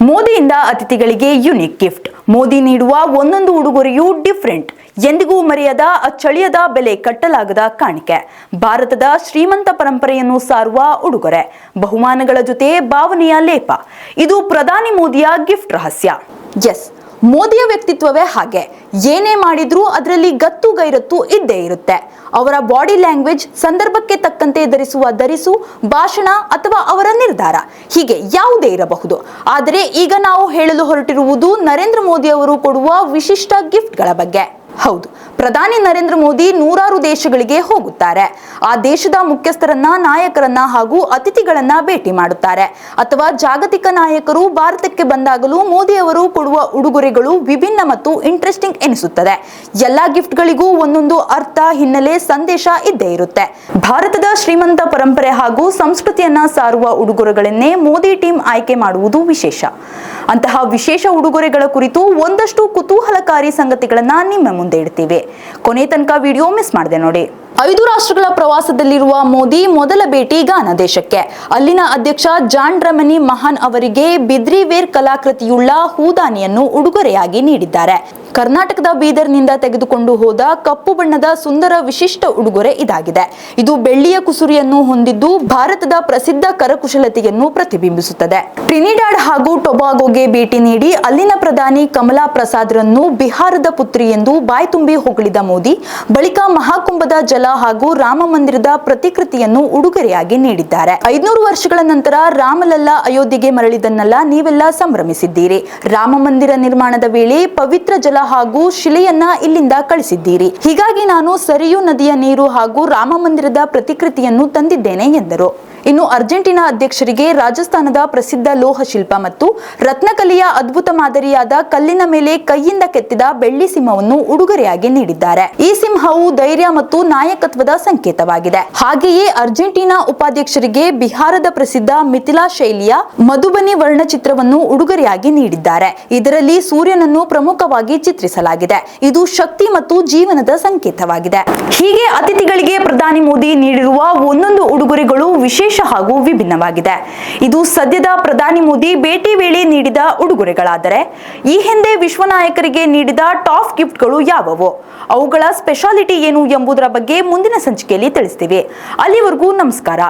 ಮೋದಿಯಿಂದ ಅತಿಥಿಗಳಿಗೆ unique gift. Modi ನೀಡುವ ಒಂದೊಂದು ಉಡುಗೊರೆಯೂ ಡಿಫರೆಂಟ್. ಎಂದಿಗೂ ಮರೆಯದ ಅಚ್ಚಳಿಯದ ಬೆಲೆ ಕಟ್ಟಲಾಗದ ಕಾಣಿಕೆ. ಭಾರತದ ಶ್ರೀಮಂತ ಪರಂಪರೆಯನ್ನು ಸಾರುವ ಉಡುಗೊರೆ. ಬಹುಮಾನಗಳ ಜೊತೆ ಭಾವನೆಯ ಲೇಪ. ಇದು ಪ್ರಧಾನಿ ಮೋದಿಯ ಗಿಫ್ಟ್ ರಹಸ್ಯ. ಎಸ್, ಮೋದಿಯ ವ್ಯಕ್ತಿತ್ವವೇ ಹಾಗೆ. ಏನೇ ಮಾಡಿದ್ರೂ ಅದರಲ್ಲಿ ಗತ್ತು ಗೈರತ್ತು ಇದ್ದೇ ಇರುತ್ತೆ. ಅವರ ಬಾಡಿ ಲ್ಯಾಂಗ್ವೇಜ್, ಸಂದರ್ಭಕ್ಕೆ ತಕ್ಕಂತೆ ಧರಿಸು, ಭಾಷಣ ಅಥವಾ ಅವರ ನಿರ್ಧಾರ, ಹೀಗೆ ಯಾವುದೇ ಇರಬಹುದು. ಆದರೆ ಈಗ ನಾವು ಹೇಳಲು ಹೊರಟಿರುವುದು ನರೇಂದ್ರ ಮೋದಿ ಅವರು ಕೊಡುವ ವಿಶಿಷ್ಟ ಗಿಫ್ಟ್ಗಳ ಬಗ್ಗೆ. ಹೌದು, ಪ್ರಧಾನಿ ನರೇಂದ್ರ ಮೋದಿ ನೂರಾರು ದೇಶಗಳಿಗೆ ಹೋಗುತ್ತಾರೆ. ಆ ದೇಶದ ಮುಖ್ಯಸ್ಥರನ್ನ, ನಾಯಕರನ್ನ ಹಾಗೂ ಅತಿಥಿಗಳನ್ನ ಭೇಟಿ ಮಾಡುತ್ತಾರೆ. ಅಥವಾ ಜಾಗತಿಕ ನಾಯಕರು ಭಾರತಕ್ಕೆ ಬಂದಾಗಲೂ ಮೋದಿ ಅವರು ಕೊಡುವ ಉಡುಗೊರೆಗಳು ವಿಭಿನ್ನ ಮತ್ತು ಇಂಟ್ರೆಸ್ಟಿಂಗ್ ಎನಿಸುತ್ತದೆ. ಎಲ್ಲಾ ಗಿಫ್ಟ್ಗಳಿಗೂ ಒಂದೊಂದು ಅರ್ಥ, ಹಿನ್ನೆಲೆ, ಸಂದೇಶ ಇದ್ದೇ ಇರುತ್ತೆ. ಭಾರತದ ಶ್ರೀಮಂತ ಪರಂಪರೆ ಹಾಗೂ ಸಂಸ್ಕೃತಿಯನ್ನ ಸಾರುವ ಉಡುಗೊರೆಗಳನ್ನೇ ಮೋದಿ ಟೀಮ್ ಆಯ್ಕೆ ಮಾಡುವುದು ವಿಶೇಷ. ಅಂತಹ ವಿಶೇಷ ಉಡುಗೊರೆಗಳ ಕುರಿತು ಒಂದಷ್ಟು ಕುತೂಹಲಕಾರಿ ಸಂಗತಿಗಳನ್ನ ನಿಮ್ಮ ಮುಂದೆ ಇಡ್ತೀವಿ. ಕೊನೆ ತನಕ ವಿಡಿಯೋ ಮಿಸ್ ಮಾಡದೆ ನೋಡಿ. 5 ರಾಷ್ಟ್ರಗಳ ಪ್ರವಾಸದಲ್ಲಿರುವ ಮೋದಿ ಮೊದಲ ಭೇಟಿ ಗಾನಾ ದೇಶಕ್ಕೆ. ಅಲ್ಲಿನ ಅಧ್ಯಕ್ಷ ಜಾನ್ ಡ್ರಮನಿ ಮಹಾನ್ ಅವರಿಗೆ ಬಿದ್ರಿವೇರ್ ಕಲಾಕೃತಿಯುಳ್ಳ ಹೂದಾನಿಯನ್ನು ಉಡುಗೊರೆಯಾಗಿ ನೀಡಿದ್ದಾರೆ. ಕರ್ನಾಟಕದ ಬೀದರ್ನಿಂದ ತೆಗೆದುಕೊಂಡು ಹೋದ ಕಪ್ಪು ಬಣ್ಣದ ಸುಂದರ ವಿಶಿಷ್ಟ ಉಡುಗೊರೆ ಇದಾಗಿದೆ. ಇದು ಬೆಳ್ಳಿಯ ಕುಸುರಿಯನ್ನು ಹೊಂದಿದ್ದು ಭಾರತದ ಪ್ರಸಿದ್ಧ ಕರಕುಶಲತೆಯನ್ನು ಪ್ರತಿಬಿಂಬಿಸುತ್ತದೆ. ಟ್ರಿನಿಡಾಡ್ ಹಾಗೂ ಟೊಬಾಗೋಗೆ ಭೇಟಿ ನೀಡಿ ಅಲ್ಲಿನ ಪ್ರಧಾನಿ ಕಮಲಾ ಪ್ರಸಾದ್ರನ್ನು ಬಿಹಾರದ ಪುತ್ರಿ ಎಂದು ಬಾಯ್ತುಂಬಿ ಹೊಗಳಿದ ಮೋದಿ ಬಳಿಕ ಮಹಾಕುಂಭದ ಜಲ ಹಾಗೂ ರಾಮ ಮಂದಿರದ ಪ್ರತಿಕೃತಿಯನ್ನು ಉಡುಗೊರೆಯಾಗಿ ನೀಡಿದ್ದಾರೆ. 500 ವರ್ಷಗಳ ನಂತರ ರಾಮಲಲ್ಲ ಅಯೋಧ್ಯೆಗೆ ಮರಳಿದನ್ನೆಲ್ಲ ನೀವೆಲ್ಲ ಸಂಭ್ರಮಿಸಿದ್ದೀರಿ. ರಾಮ ಮಂದಿರ ನಿರ್ಮಾಣದ ವೇಳೆ ಪವಿತ್ರ ಜಲ ಹಾಗೂ ಶಿಲೆಯನ್ನ ಇಲ್ಲಿಂದ ಕಳಿಸಿದ್ದೀರಿ. ಹೀಗಾಗಿ ನಾನು ಸರಿಯೂ ನದಿಯ ನೀರು ಹಾಗೂ ರಾಮ ಮಂದಿರದ ಪ್ರತಿಕೃತಿಯನ್ನು ತಂದಿದ್ದೇನೆ ಎಂದರು. ಇನ್ನು ಅರ್ಜೆಂಟೀನಾ ಅಧ್ಯಕ್ಷರಿಗೆ ರಾಜಸ್ಥಾನದ ಪ್ರಸಿದ್ಧ ಲೋಹ ಶಿಲ್ಪ ಮತ್ತು ರತ್ನಕಲೆಯ ಅದ್ಭುತ ಮಾದರಿಯಾದ ಕಲ್ಲಿನ ಮೇಲೆ ಕೈಯಿಂದ ಕೆತ್ತಿದ ಬೆಳ್ಳಿ ಸಿಂಹವನ್ನು ಉಡುಗೊರೆಯಾಗಿ ನೀಡಿದ್ದಾರೆ. ಈ ಸಿಂಹವು ಧೈರ್ಯ ಮತ್ತು ನಾಯಕತ್ವದ ಸಂಕೇತವಾಗಿದೆ. ಹಾಗೆಯೇ ಅರ್ಜೆಂಟೀನಾ ಉಪಾಧ್ಯಕ್ಷರಿಗೆ ಬಿಹಾರದ ಪ್ರಸಿದ್ಧ ಮಿಥಿಲಾ ಶೈಲಿಯ ಮಧುಬನಿ ವರ್ಣಚಿತ್ರವನ್ನು ಉಡುಗೊರೆಯಾಗಿ ನೀಡಿದ್ದಾರೆ. ಇದರಲ್ಲಿ ಸೂರ್ಯನನ್ನು ಪ್ರಮುಖವಾಗಿ ಚಿತ್ರಿಸಲಾಗಿದೆ. ಇದು ಶಕ್ತಿ ಮತ್ತು ಜೀವನದ ಸಂಕೇತವಾಗಿದೆ. ಹೀಗೆ ಅತಿಥಿಗಳಿಗೆ ಪ್ರಧಾನಿ ಮೋದಿ ನೀಡಿರುವ ಒಂದೊಂದು ಉಡುಗೊರೆಗಳು ವಿಶೇಷ ಹಾಗೂ ವಿಭಿನ್ನವಾಗಿದೆ. ಇದು ಸದ್ಯದ ಪ್ರಧಾನಿ ಮೋದಿ ಭೇಟಿ ವೇಳೆ ನೀಡಿದ ಉಡುಗೊರೆಗಳಾದರೆ, ಈ ಹಿಂದೆ ವಿಶ್ವ ನಾಯಕರಿಗೆ ನೀಡಿದ ಟಾಪ್ ಗಿಫ್ಟ್ಗಳು ಯಾವುವು, ಅವುಗಳ ಸ್ಪೆಷಾಲಿಟಿ ಏನು ಎಂಬುದರ ಬಗ್ಗೆ ಮುಂದಿನ ಸಂಚಿಕೆಯಲ್ಲಿ ತಿಳಿಸ್ತೀವಿ. ಅಲ್ಲಿವರೆಗೂ ನಮಸ್ಕಾರ.